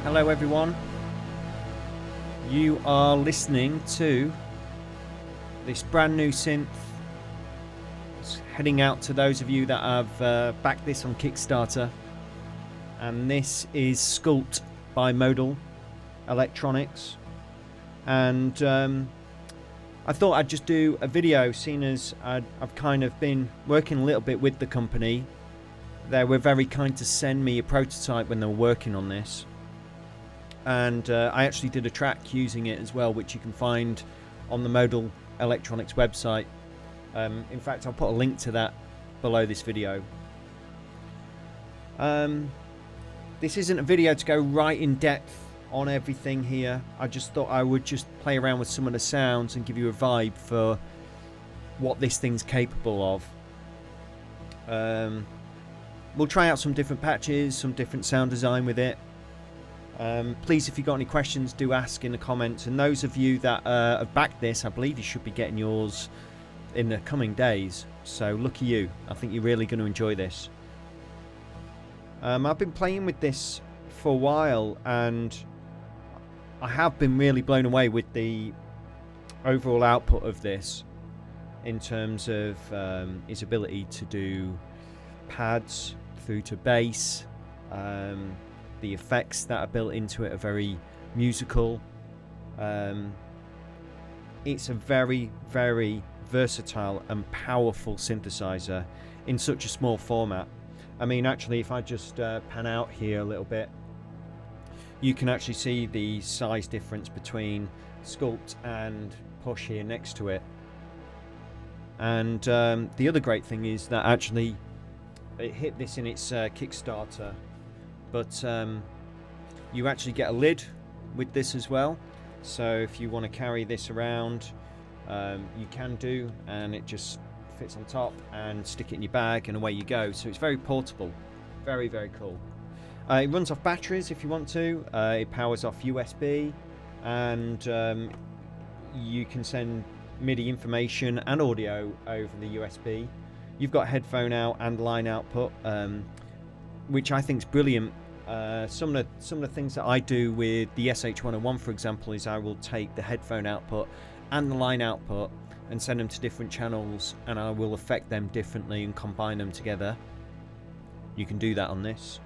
Hello everyone, you are listening to this brand new synth. It's heading out to those of you that have backed this on Kickstarter, and this is SKULPT by Modal Electronics. And I thought I'd just do a video, seeing as I've kind of been working a little bit with the company. They were very kind to send me a prototype when they were working on this. And I actually did a track using it as well, which you can find on the Modal Electronics website. In fact, I'll put a link to that below this video. This isn't a video to go right in depth on everything here. I just thought I would just play around with some of the sounds and give you a vibe for what this thing's capable of. We'll try out some different patches, some different sound design with it. Please, if you've got any questions, do ask in the comments. And those of you that have backed this, I believe you should be getting yours in the coming days. So lucky you. I think you're really going to enjoy this. I've been playing with this for a while, and I have been really blown away with the overall output of this in terms of its ability to do pads through to bass. The effects that are built into it are very musical. It's a very, very versatile and powerful synthesizer in such a small format. I mean, actually, if I just pan out here a little bit, you can actually see the size difference between SKULPT and Push here next to it. And the other great thing is that actually it hit this in its Kickstarter. But you actually get a lid with this as well. So if you want to carry this around, you can do, and it just fits on top, and stick it in your bag and away you go. So it's very portable. Very, very cool. It runs off batteries if you want to. It powers off USB, and you can send MIDI information and audio over the USB. You've got headphone out and line output, which I think is brilliant. Some of the things that I do with the SH101, for example, is I will take the headphone output and the line output and send them to different channels, and I will affect them differently and combine them together. You can do that on this.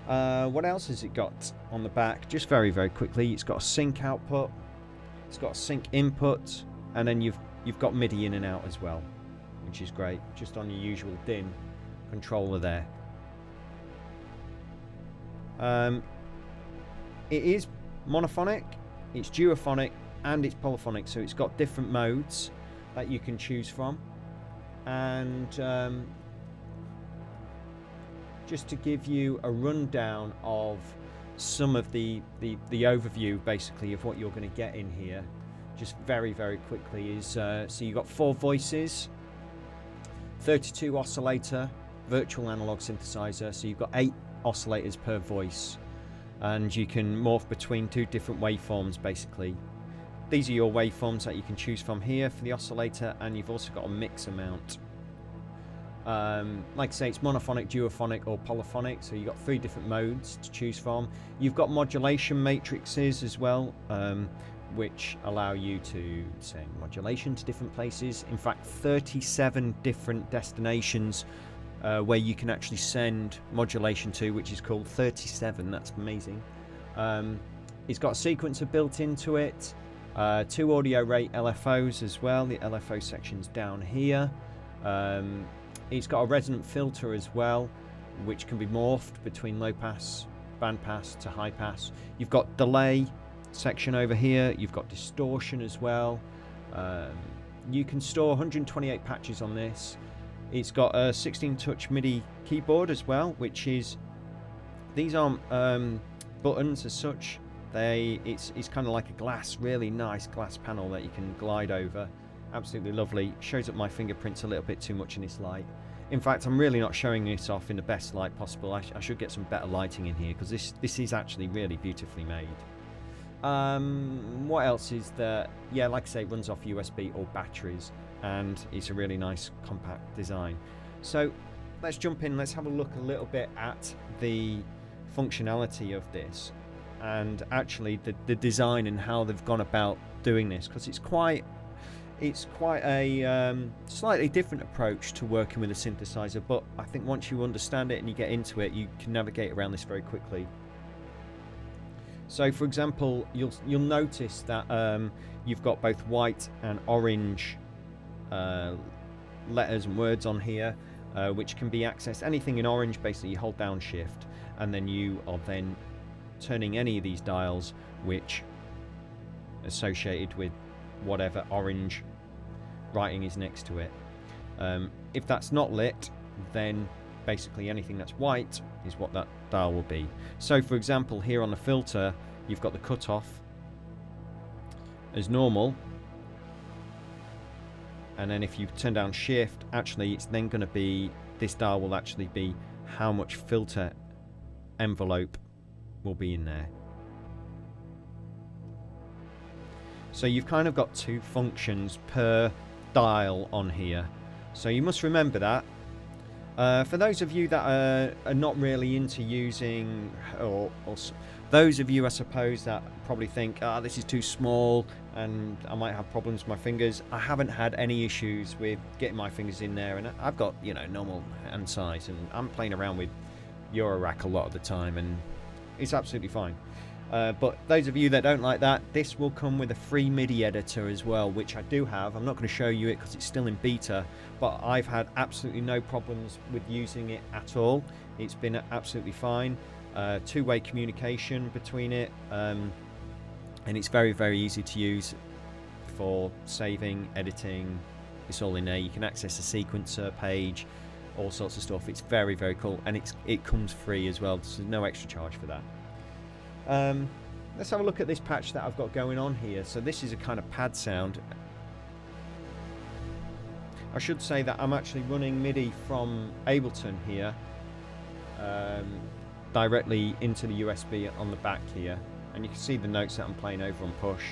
What else has it got on the back? Just very, very quickly, it's got a sync output, it's got a sync input, and then you've got MIDI in and out as well, which is great, just on your usual DIN controller there. It is monophonic, it's duophonic, and it's polyphonic, so it's got different modes that you can choose from. And just to give you a rundown of some of the overview basically of what you're going to get in here, just very, very quickly, is so you've got 4 voices, 32 oscillator, virtual analog synthesizer, so you've got 8 oscillators per voice, and you can morph between 2 different waveforms basically. These are your waveforms that you can choose from here for the oscillator, and you've also got a mix amount. Like I say, it's monophonic, duophonic or polyphonic, so you've got 3 different modes to choose from. You've got modulation matrices as well, which allow you to send modulation to different places. In fact, 37 different destinations where you can actually send modulation to, which is called 37. That's amazing. It's got a sequencer built into it, 2 audio rate LFOs as well. The LFO section's down here. It's got a resonant filter as well, which can be morphed between low pass, band pass to high pass. You've got delay section over here. You've got distortion as well. You can store 128 patches on this. It's got a 16-touch MIDI keyboard as well, which is, these aren't buttons as such. It's kind of like a glass, really nice glass panel that you can glide over. Absolutely lovely. Shows up my fingerprints a little bit too much in this light. In fact, I'm really not showing this off in the best light possible. I should get some better lighting in here, because this is actually really beautifully made. What else is there? Yeah, like I say, it runs off USB or batteries, and it's a really nice compact design. So let's jump in, let's have a look a little bit at the functionality of this. and actually the design and how they've gone about doing this, because it's quite a slightly different approach to working with a synthesizer, but I think once you understand it and you get into it, you can navigate around this very quickly. So for example, you'll notice that you've got both white and orange letters and words on here, which can be accessed. Anything in orange, basically you hold down shift and then you are then turning any of these dials which associated with whatever orange writing is next to it. If that's not lit, then basically anything that's white is what that dial will be. So for example, here on the filter you've got the cutoff as normal, and then if you turn down shift, actually it's then going to be, this dial will actually be how much filter envelope will be in there. So you've kind of got two functions per dial on here, so you must remember that. For those of you that are not really into using, or those of you I suppose that probably think, this is too small and I might have problems with my fingers, I haven't had any issues with getting my fingers in there, and I've got, you know, normal hand size, and I'm playing around with Eurorack a lot of the time and it's absolutely fine. But those of you that don't like that, this will come with a free MIDI editor as well, which I do have. I'm not going to show you it because it's still in beta, but I've had absolutely no problems with using it at all. It's been absolutely fine. Two-way communication between it, and it's very, very easy to use for saving, editing. It's all in there. You can access a sequencer page, all sorts of stuff. It's very, very cool, and it comes free as well, so there's no extra charge for that. Let's have a look at this patch that I've got going on here. So this is a kind of pad sound. I should say that I'm actually running MIDI from Ableton here, directly into the USB on the back here, and you can see the notes that I'm playing over on push.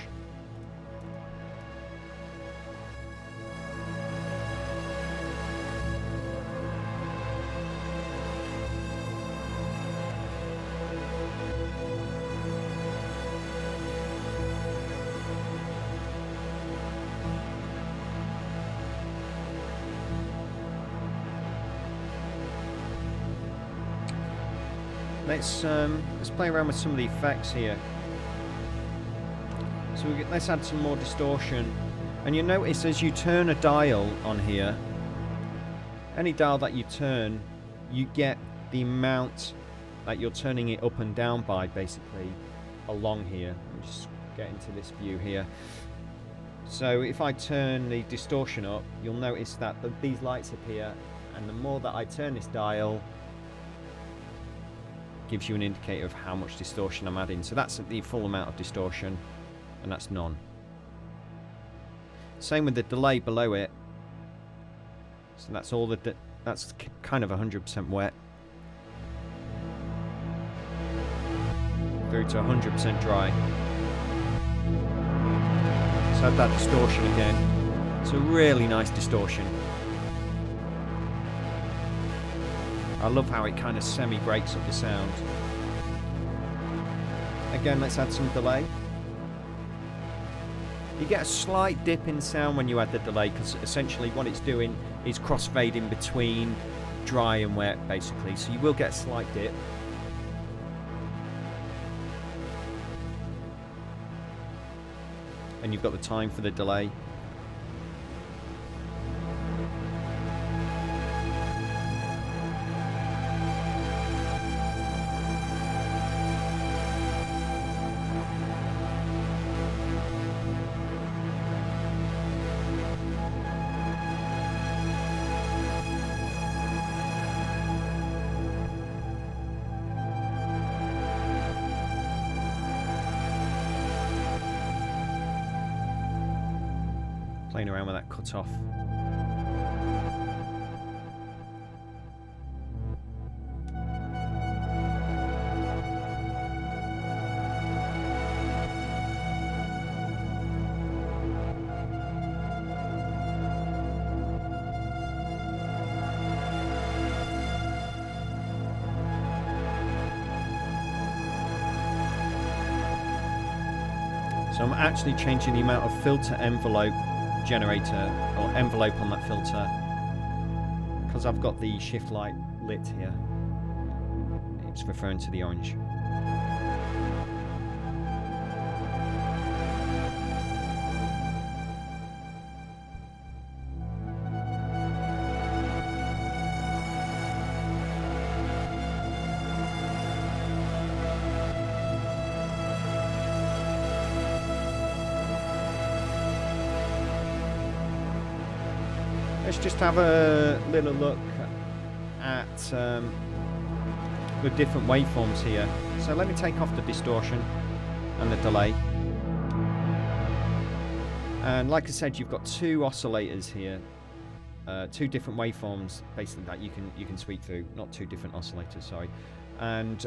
Let's play around with some of the effects here. So let's add some more distortion, and you notice as you turn a dial on here, any dial that you turn, you get the amount that you're turning it up and down by, basically along here. Let me just get into this view here. So if I turn the distortion up, you'll notice that these lights appear, and the more that I turn this dial, gives you an indicator of how much distortion I'm adding. So that's the full amount of distortion, and that's none. Same with the delay below it. So that's all that's kind of 100% wet through to 100% dry. Let's add that distortion again. It's a really nice distortion. I love how it kind of semi-breaks up the sound. Again, let's add some delay. You get a slight dip in sound when you add the delay, because essentially what it's doing is crossfading between dry and wet, basically. So you will get a slight dip. And you've got the time for the delay. Playing around with that cutoff. So I'm actually changing the amount of filter envelope generator, or envelope on that filter, because I've got the shift light lit here. It's referring to the orange. Let's just have a little look at the different waveforms here. So let me take off the distortion and the delay. And like I said, you've got two oscillators here, two different waveforms basically that you can sweep through. Not two different oscillators, sorry. And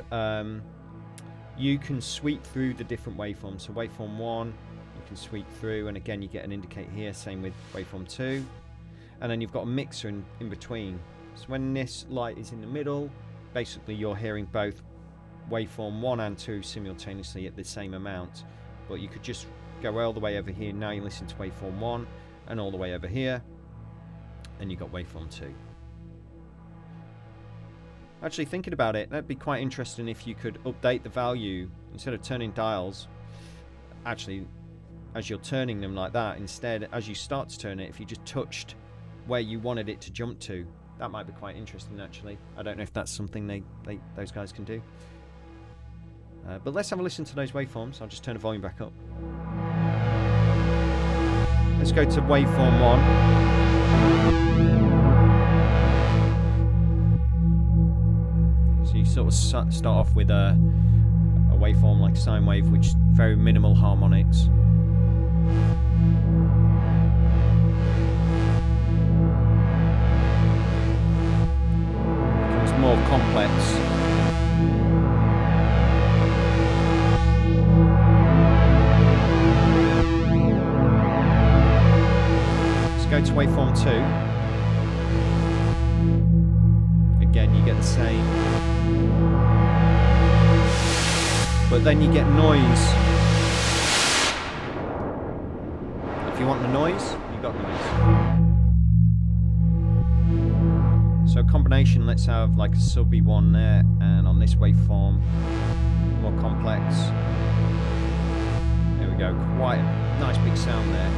you can sweep through the different waveforms. So waveform 1, you can sweep through, and again you get an indicator here. Same with waveform 2. And then you've got a mixer in between. So when this light is in the middle, basically you're hearing both waveform 1 and 2 simultaneously at the same amount. But you could just go all the way over here. Now you listen to waveform 1, and all the way over here, and you've got waveform 2. Actually, thinking about it, that'd be quite interesting if you could update the value. Instead of turning dials, actually, as you're turning them like that, instead, as you start to turn it, if you just touched where you wanted it to jump to, that might be quite interesting actually. I don't know if that's something those guys can do. But let's have a listen to those waveforms. I'll just turn the volume back up. Let's go to waveform 1. So you sort of start off with a waveform like sine wave, which is very minimal harmonics. More complex. Let's go to waveform 2. Again, you get the same, but then you get noise. If you want the noise, you've got noise. So combination, let's have like a sub E1 there, and on this waveform, more complex. There we go, quite a nice big sound there.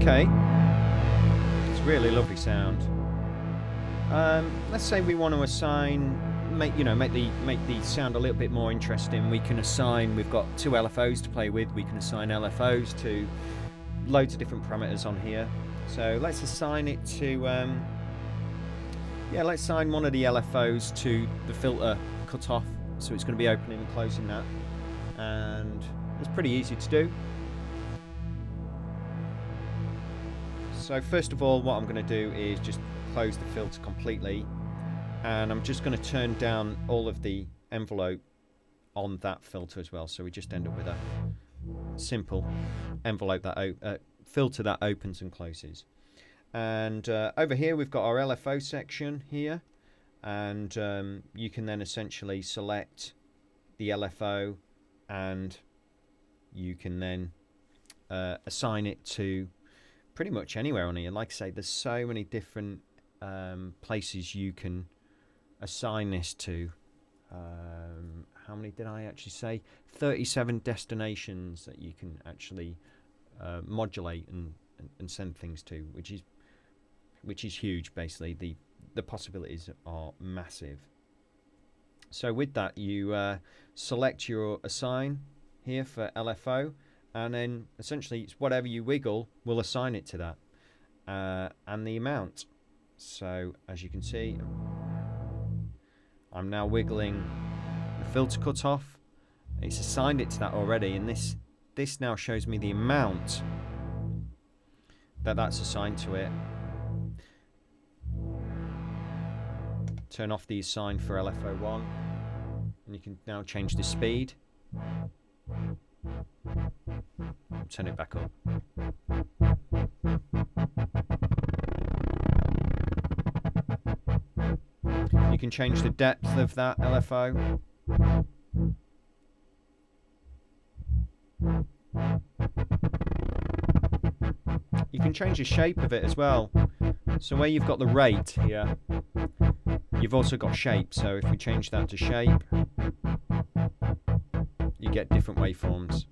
Okay, it's a really lovely sound. Let's say we want to assign, make the sound a little bit more interesting. We can assign. We've got two LFOs to play with. We can assign LFOs to loads of different parameters on here. So let's assign it to. Let's assign one of the LFOs to the filter cutoff. So it's going to be opening and closing that, and it's pretty easy to do. So first of all, what I'm going to do is just close the filter completely, and I'm just going to turn down all of the envelope on that filter as well. So we just end up with a simple envelope that filter that opens and closes. And over here we've got our LFO section here, and you can then essentially select the LFO, and you can then assign it to pretty much anywhere on here. Like I say, there's so many different places you can assign this to. How many did I actually say? 37 destinations that you can actually modulate and send things to, which is huge. Basically, the possibilities are massive. So with that, you select your assign here for LFO, and then essentially it's whatever you wiggle will assign it to that, and the amount. So as you can see, I'm now wiggling the filter cutoff. It's assigned it to that already, and this now shows me the amount that's assigned to it. Turn off the assign for LFO1. And you can now change the speed. Turn it back up. You can change the depth of that LFO. You can change the shape of it as well. So where you've got the rate here, you've also got shape. So if we change that to shape, you get different waveforms.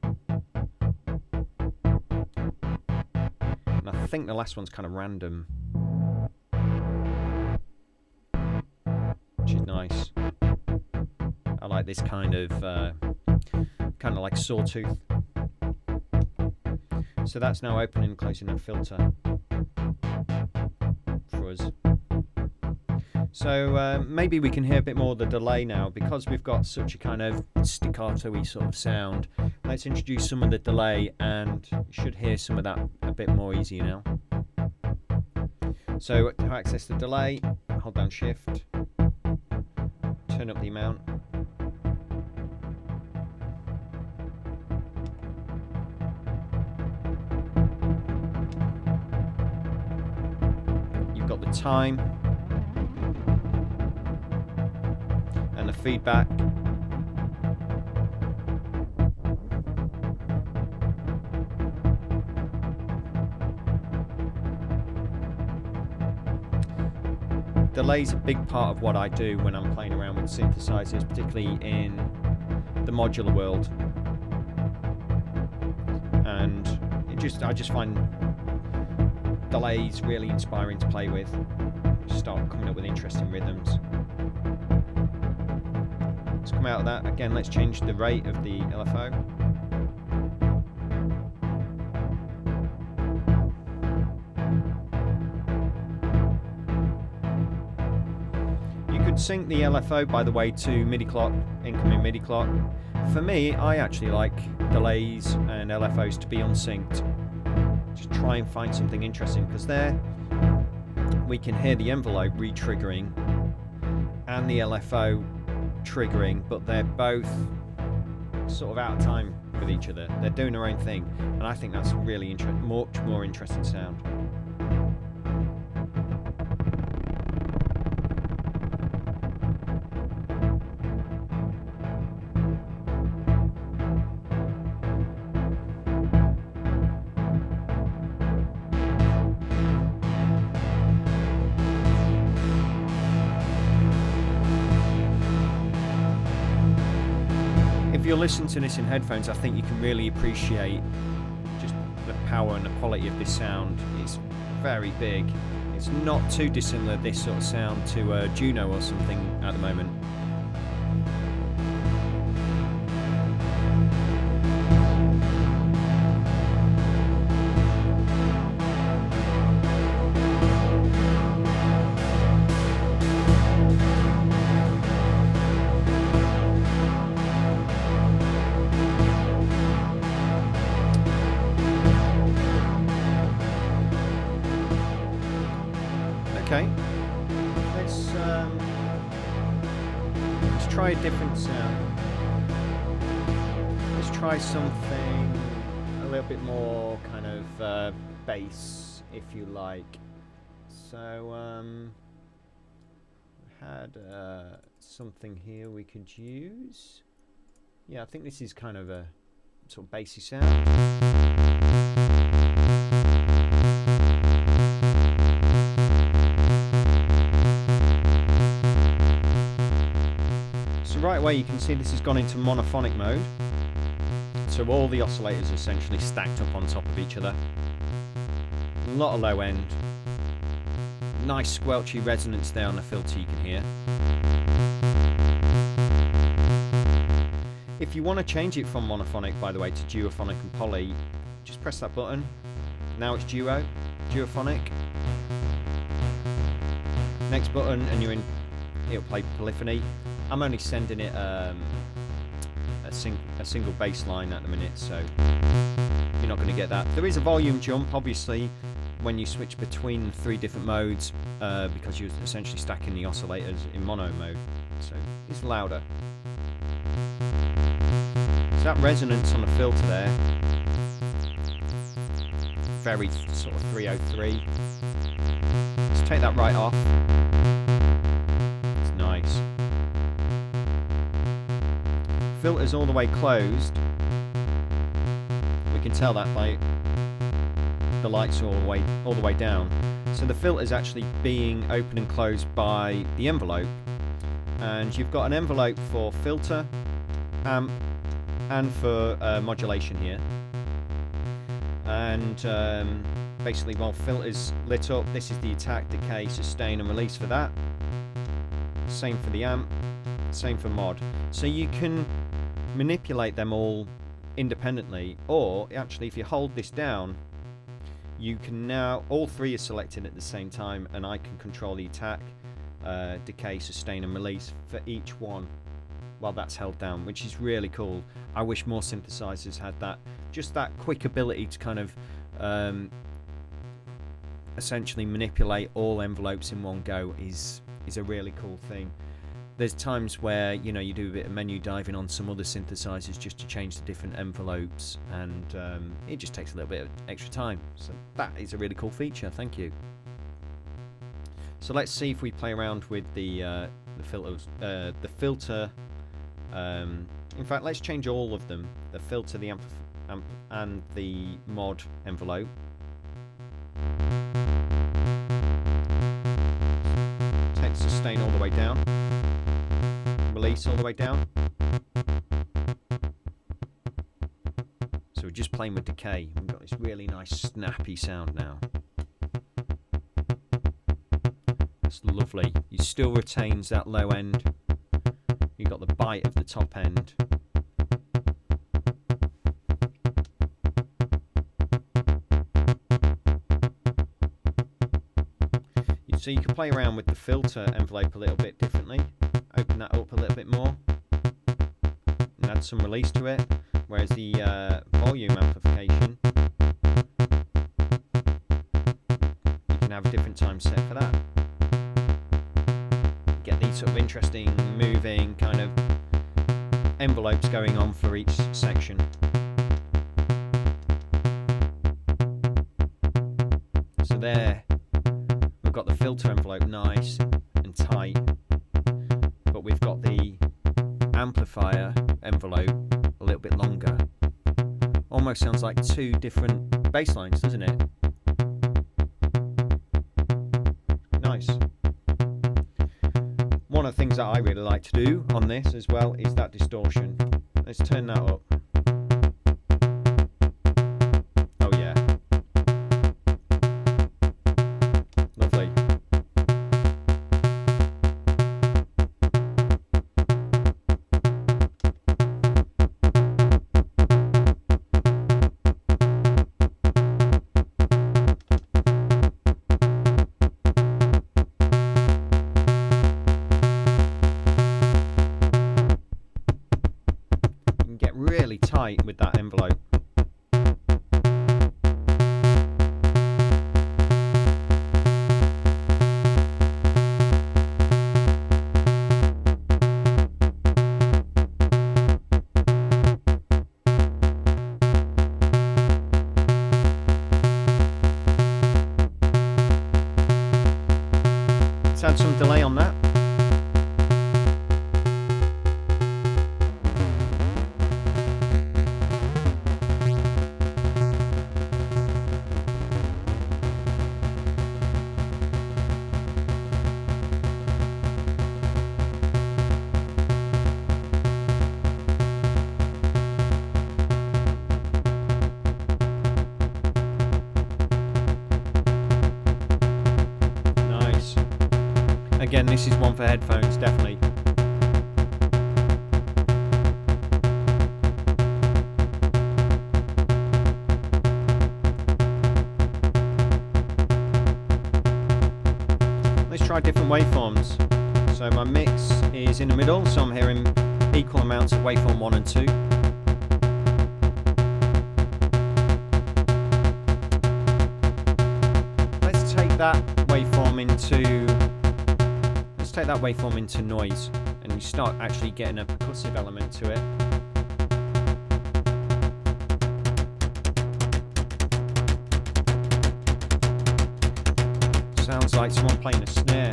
And I think the last one's kind of random, which is nice. I like this kind of like sawtooth. So that's now opening and closing that filter for us. So maybe we can hear a bit more of the delay now, because we've got such a kind of staccato-y sort of sound. Let's introduce some of the delay, and you should hear some of that a bit more easy now. So to access the delay, hold down Shift, turn up the amount. You've got the time and the feedback. Delay's a big part of what I do when I'm playing around with synthesizers, particularly in the modular world. And I just find delays really inspiring to play with. Start coming up with interesting rhythms. Let's come out of that. Again, let's change the rate of the LFO. Sync the LFO, by the way, to MIDI clock, incoming MIDI clock. For me, I actually like delays and LFOs to be unsynced. Just try and find something interesting, because there we can hear the envelope re-triggering and the LFO triggering, but they're both sort of out of time with each other. They're doing their own thing, and I think that's really much more interesting sound. If you're listening to this in headphones, I think you can really appreciate just the power and the quality of this sound. It's very big. It's not too dissimilar, this sort of sound, to Juno or something at the moment. Okay, let's try a different sound. Let's try something a little bit more kind of bass, if you like. So had something here we could use. Yeah, I think this is kind of a sort of bassy sound. Right away you can see this has gone into monophonic mode, so all the oscillators are essentially stacked up on top of each other. A lot of low end, nice squelchy resonance there on the filter you can hear. If you want to change it from monophonic, by the way, to duophonic and poly, just press that button. Now it's duophonic. Next button and you're in, it'll play polyphony. I'm only sending it a single bass line at the minute, so you're not going to get that. There is a volume jump, obviously. when you switch between 3 different modes, because you're essentially stacking the oscillators in mono mode, so it's louder. So that resonance on the filter there, very sort of 303. Let's take that right off. It's nice. Filter's all the way closed. We can tell that by the lights are all the way down. So the filter is actually being opened and closed by the envelope, and you've got an envelope for filter, amp, and for modulation here. And basically, while filter's lit up, this is the attack, decay, sustain, and release for that. Same for the amp, same for mod. So you can manipulate them all independently, or actually, if you hold this down, you can now, all 3 are selected at the same time, and I can control the attack, decay, sustain, and release for each one while that's held down, which is really cool. I wish more synthesizers had that. Just that quick ability to kind of essentially manipulate all envelopes in one go is a really cool thing. There's times where, you know, you do a bit of menu diving on some other synthesizers just to change the different envelopes, and it just takes a little bit of extra time. So that is a really cool feature. Thank you. So let's see if we play around with the filters, the filter. In fact, let's change all of them: the filter, the amp, and the mod envelope. Take sustain all the way down. Release all the way down. So we're just playing with decay. We've got this really nice snappy sound now. That's lovely. It still retains that low end. You've got the bite of the top end. So you can play around with the filter envelope a little bit differently. Open that up a little bit more and add some release to it, whereas the volume amplification, you can have a different time set for that. Get these sort of interesting moving kind of envelopes going on for each section. So there we've got the filter envelope nice and tight, but we've got the amplifier envelope a little bit longer. Almost sounds like 2 different bass lines, doesn't it? Nice. One of the things that I really like to do on this as well is that distortion. Let's turn that up. Oh yeah. Lovely. Really tight with that envelope. Let's add some delay on that. Again, this is one for headphones, definitely. Let's try different waveforms. So my mix is in the middle, so I'm hearing equal amounts of waveform 1 and 2. that waveform into noise, and you start actually getting a percussive element to it. Sounds like someone playing a snare.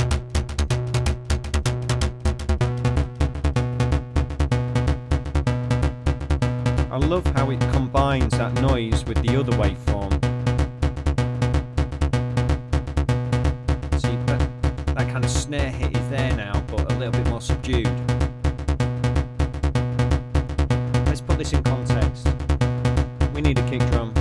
I love how it combines that noise with the other waveform. See, that kind of snare hit is there now, but a little bit more subdued. Let's put this in context. We need a kick drum.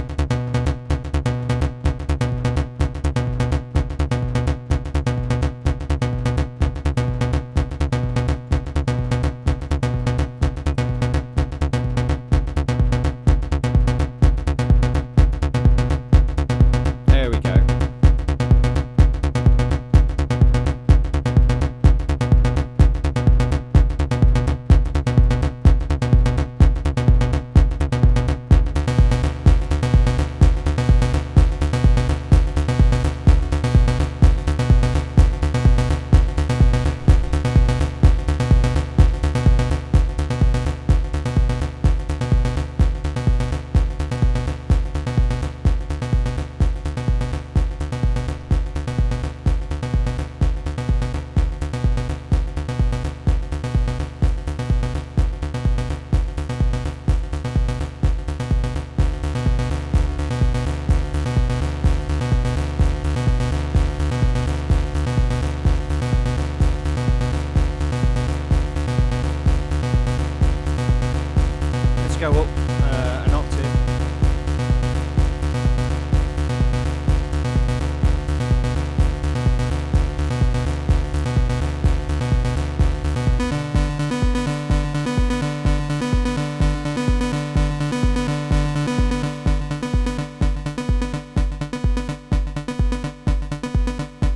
Go up an octave.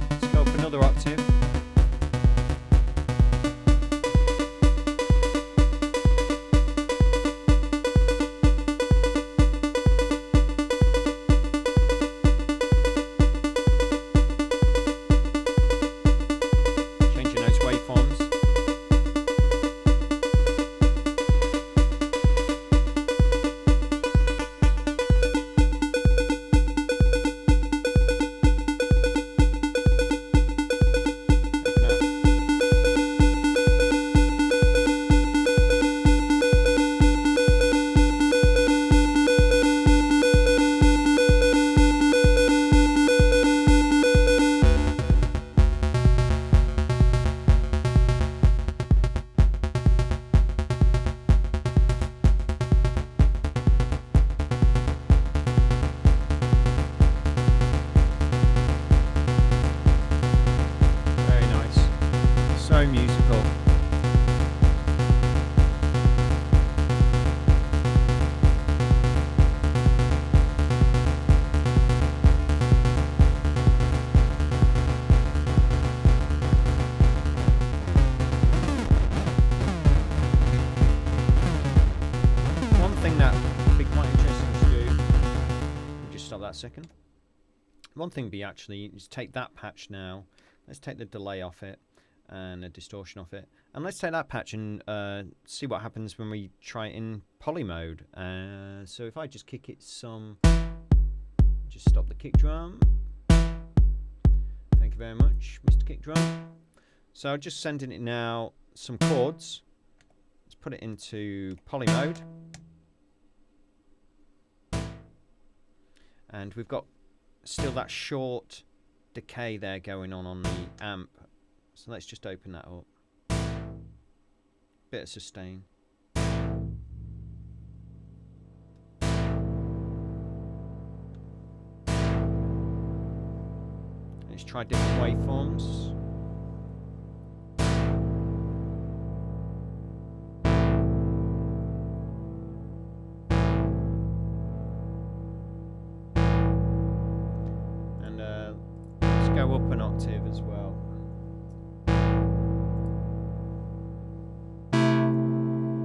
Let's go up another octave. Second. One thing be actually is take that patch now. Let's take the delay off it and the distortion off it, and let's take that patch and see what happens when we try it in poly mode. So if I just kick it some, just stop the kick drum. Thank you very much, Mr. Kick Drum. So just sending it now some chords. Let's put it into poly mode. And we've got still that short decay there going on the amp. So let's just open that up. Bit of sustain. Let's try different waveforms. Go up an octave as well.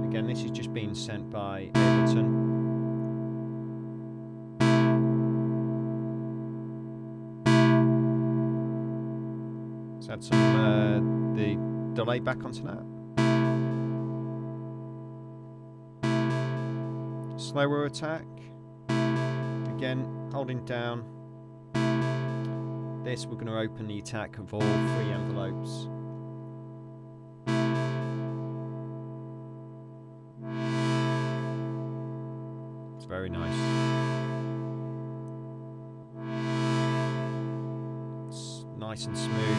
Again, this is just being sent by Ableton. Let's add some the delay back onto that. Slower attack. Again, holding down. This, we're going to open the attack of all 3 envelopes. It's very nice. It's nice and smooth.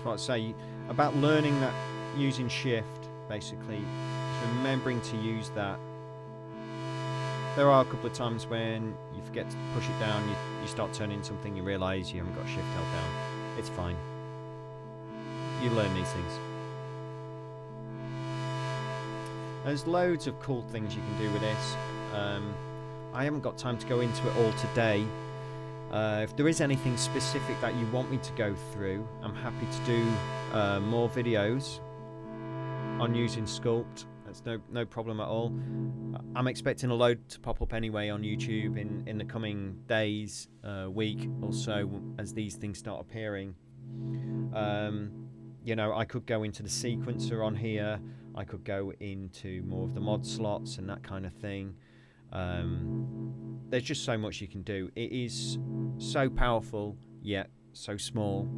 What I say about learning that using shift, basically, is remembering to use that. There are a couple of times when you forget to push it down, you start turning something, you realise you haven't got shift held down. It's fine. You learn these things. There's loads of cool things you can do with this. I haven't got time to go into it all today. If there is anything specific that you want me to go through, I'm happy to do more videos on using SKULPT. That's no problem at all. I'm expecting a load to pop up anyway on YouTube in the coming days, week or so, as these things start appearing. You know, I could go into the sequencer on here. I could go into more of the mod slots and that kind of thing. There's just so much you can do. It is so powerful yet so small.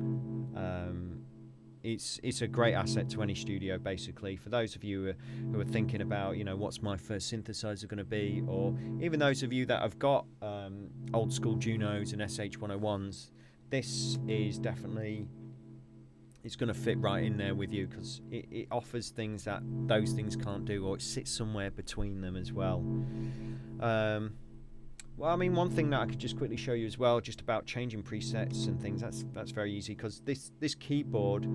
It's a great asset to any studio, basically. For those of you who are thinking about, you know, what's my first synthesizer going to be, or even those of you that have got old school Junos and SH101s, this is definitely, it's going to fit right in there with you, because it offers things that those things can't do, or it sits somewhere between them as well. Well, I mean, one thing that I could just quickly show you as well, just about changing presets and things, that's very easy, because this keyboard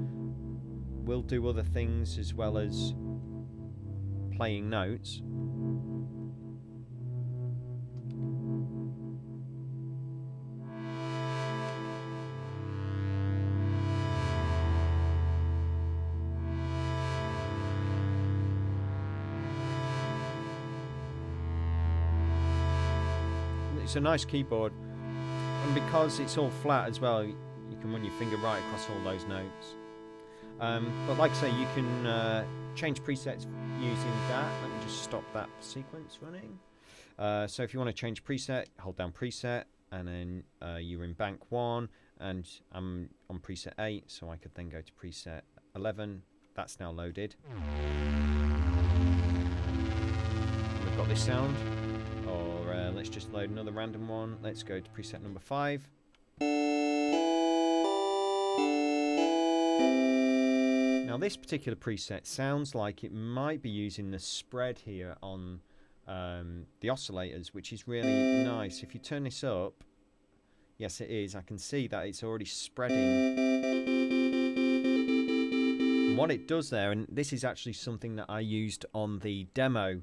will do other things as well as playing notes. It's a nice keyboard, and because it's all flat as well, you can run your finger right across all those notes. But like I say, you can change presets using that. Let me just stop that sequence running. So if you want to change preset, hold down preset, and then you're in bank 1, and I'm on preset 8, so I could then go to preset 11. That's now loaded. We've got this sound. Or let's just load another random one. Let's go to preset number 5. Now this particular preset sounds like it might be using the spread here on the oscillators, which is really nice. If you turn this up, yes it is, I can see that it's already spreading. And what it does there, and this is actually something that I used on the demo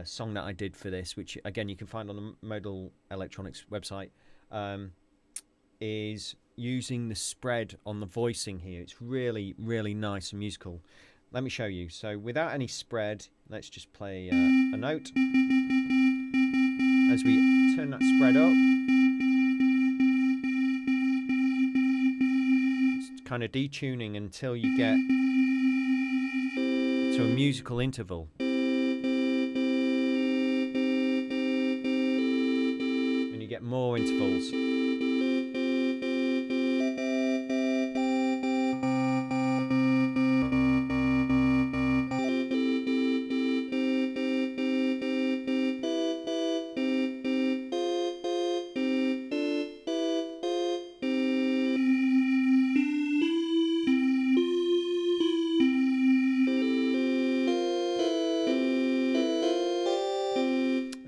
song that I did for this, which again you can find on the Modal Electronics website, is using the spread on the voicing here. It's really, really nice and musical. Let me show you. So without any spread, let's just play a note. As we turn that spread up, it's kind of detuning until you get to a musical interval. And you get more intervals.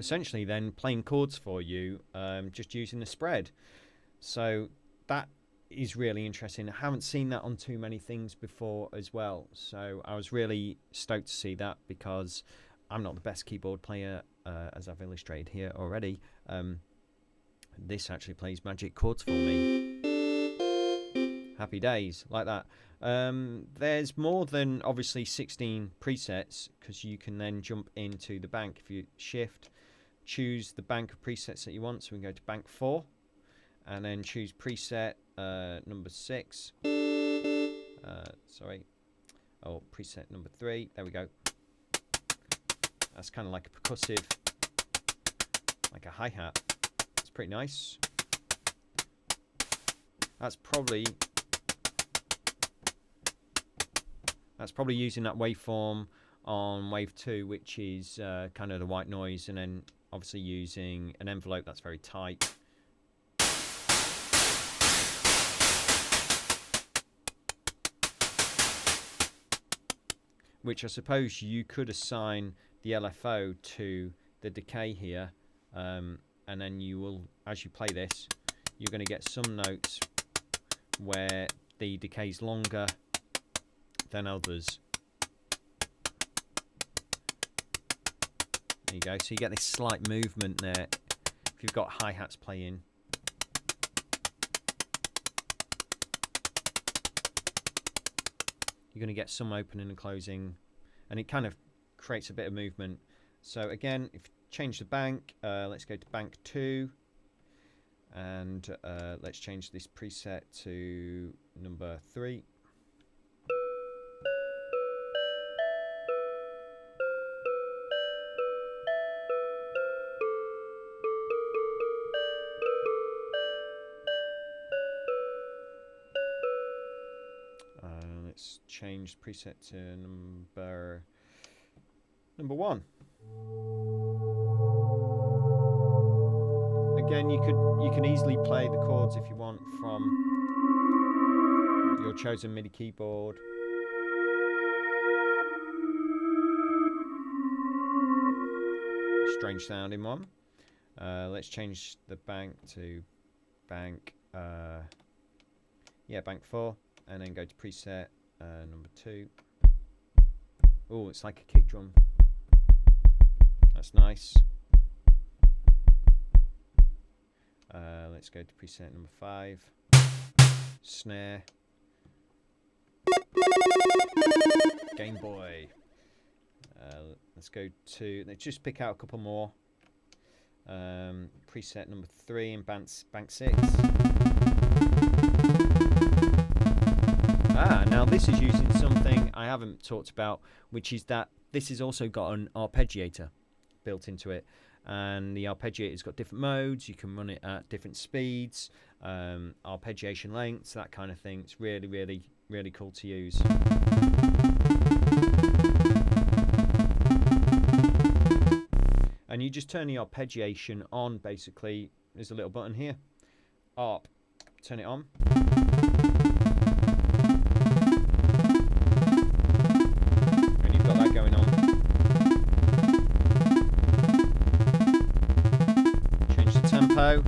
essentially then playing chords for you, just using the spread. So that is really interesting. I haven't seen that on too many things before as well, so I was really stoked to see that, because I'm not the best keyboard player, as I've illustrated here already. This actually plays magic chords for me. Happy days, like that. There's more than obviously 16 presets, because you can then jump into the bank. If you shift, choose the bank of presets that you want, so we can go to bank 4 and then choose preset number 6. Preset number 3. There we go. That's kind of like a percussive, like a hi-hat. It's pretty nice. That's probably using that waveform on wave 2, which is kind of the white noise, and then obviously using an envelope that's very tight. Which I suppose you could assign the LFO to the decay here, and then you will, as you play this, you're going to get some notes where the decay is longer than others. There you go. So you get this slight movement there if you've got hi-hats playing. You're going to get some opening and closing, and it kind of creates a bit of movement. So again, if you change the bank, let's go to bank 2, and let's change this preset to number 3. Let's change preset to number 1. Again, you can easily play the chords if you want from your chosen MIDI keyboard. Strange sounding one. Let's change the bank to bank 4, and then go to preset number 2. Oh, it's like a kick drum. That's nice. Let's go to preset number 5. Snare. Game Boy. Let's just pick out a couple more. Preset number 3 in bank 6. Now this is using something I haven't talked about, which is that this has also got an arpeggiator built into it, and the arpeggiator's got different modes. You can run it at different speeds, arpeggiation lengths, that kind of thing. It's really, really, really cool to use. And you just turn the arpeggiation on, basically. There's a little button here, ARP, turn it on. And you've got that going on. Change the tempo.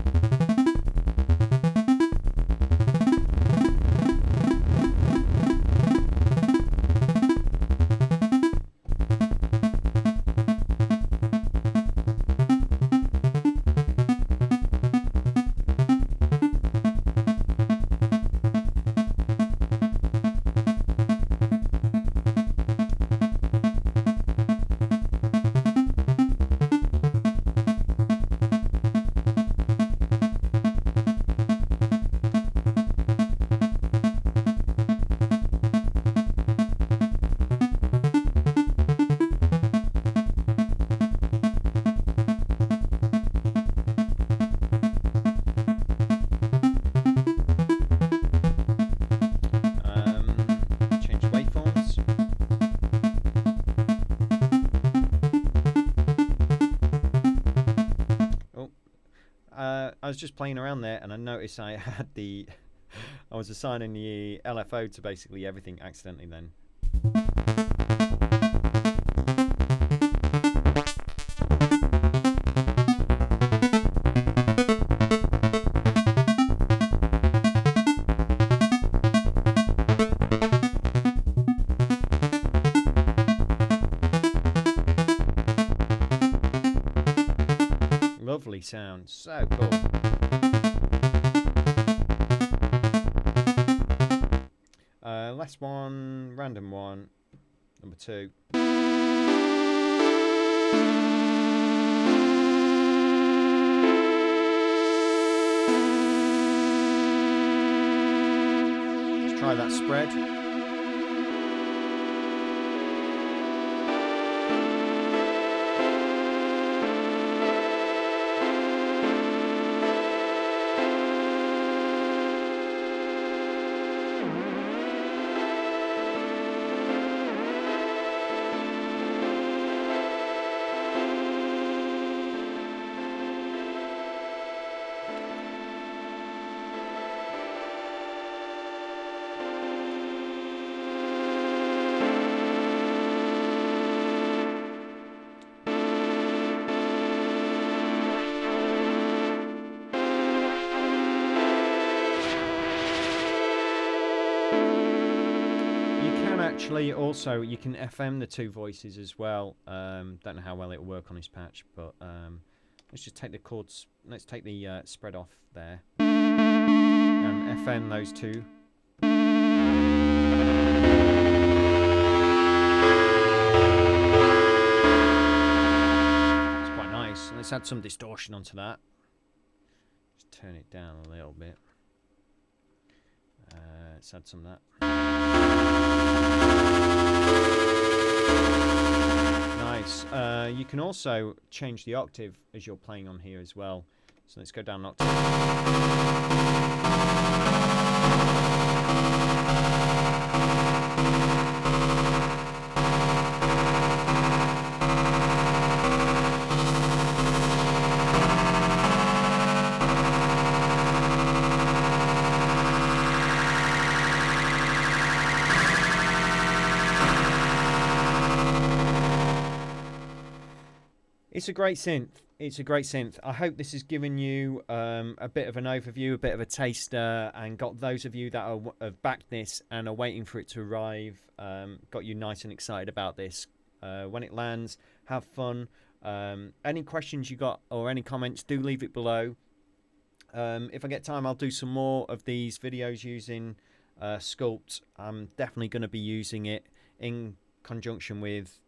I was just playing around there, and I noticed I was assigning the LFO to basically everything accidentally then. sound. So cool. Last one, random one, number 2. Let's try that spread. Actually, also you can FM the 2 voices as well. Don't know how well it'll work on this patch, but let's just take the chords. Let's take the spread off there and FM those 2. It's quite nice. Let's add some distortion onto that. Just turn it down a little bit. Let's add some of that. Nice. You can also change the octave as you're playing on here as well. So let's go down an octave. It's a great synth. It's a great synth. I hope this has given you a bit of an overview, a bit of a taster, and got those of you that have backed this and are waiting for it to arrive, got you nice and excited about this. When it lands, have fun. Any questions you got or any comments, do leave it below. If I get time, I'll do some more of these videos using SKULPT. I'm definitely going to be using it in conjunction with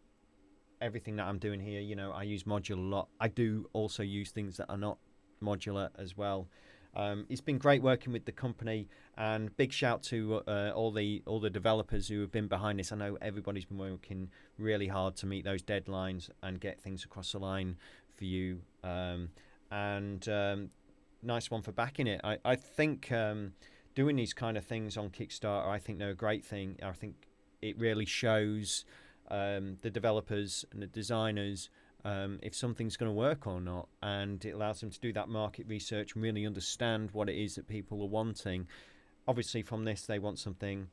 everything that I'm doing here. You know, I use modular a lot. I do also use things that are not modular as well. It's been great working with the company, and big shout to all the developers who have been behind this. I know everybody's been working really hard to meet those deadlines and get things across the line for you. Nice one for backing it. I think doing these kind of things on Kickstarter, I think they're a great thing. I think it really shows the developers and the designers if something's going to work or not, and it allows them to do that market research and really understand what it is that people are wanting. Obviously from this they want something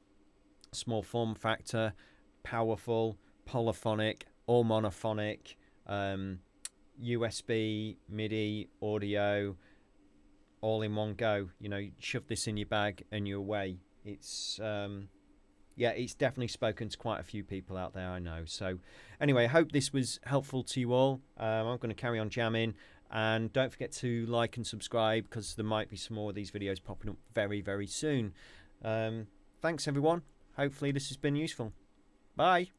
small form factor, powerful, polyphonic or monophonic, USB, MIDI, audio, all in one go. You know, shove this in your bag and you're away. It's yeah, it's definitely spoken to quite a few people out there, I know. So anyway, I hope this was helpful to you all. I'm going to carry on jamming, and don't forget to like and subscribe, because there might be some more of these videos popping up very, very soon. Thanks everyone. Hopefully this has been useful. Bye.